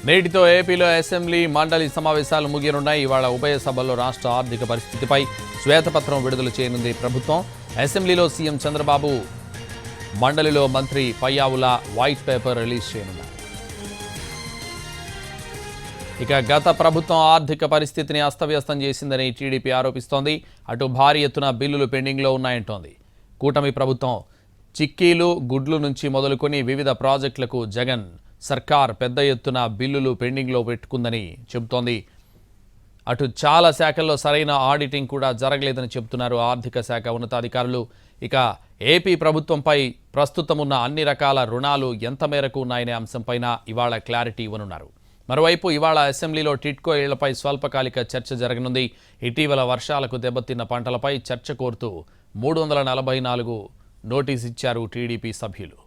నేటితో ఏపీలో అసెంబ్లీ మండలి సమావేశాలు ముగియనున్నాయి. ఇవాళ ఉభయ సభల్లో రాష్ట్ర ఆర్థిక పరిస్థితిపై శ్వేతపత్రం విడుదల చేయనుంది ప్రభుత్వం. అసెంబ్లీలో సీఎం చంద్రబాబు, మండలిలో మంత్రి పయ్యావుల వైట్ పేపర్ రిలీజ్ చేయనున్నారు. ఇక గత ప్రభుత్వం ఆర్థిక పరిస్థితిని అస్తవ్యస్తం చేసిందని టీడీపీ ఆరోపిస్తోంది. అటు భారీ ఎత్తున బిల్లులు పెండింగ్లో ఉన్నాయంటోంది. కూటమి ప్రభుత్వం చిక్కీలు, గుడ్లు నుంచి మొదలుకొని వివిధ ప్రాజెక్టులకు జగన్ సర్కార్ పెద్ద ఎత్తున బిల్లులు పెండింగ్లో పెట్టుకుందని చెబుతోంది. అటు చాలా శాఖల్లో సరైన ఆడిటింగ్ కూడా జరగలేదని చెబుతున్నారు ఆర్థిక శాఖ ఉన్నతాధికారులు. ఇక ఏపీ ప్రభుత్వంపై ప్రస్తుతం ఉన్న అన్ని రకాల రుణాలు ఎంత మేరకు ఉన్నాయనే అంశంపైన ఇవాళ క్లారిటీ ఇవ్వనున్నారు. మరోవైపు ఇవాళ అసెంబ్లీలో టిడ్కో ఇళ్లపై స్వల్పకాలిక చర్చ జరగనుంది. ఇటీవల వర్షాలకు దెబ్బతిన్న పంటలపై చర్చ కోరుతూ 344 నోటీస్ ఇచ్చారు టీడీపీ సభ్యులు.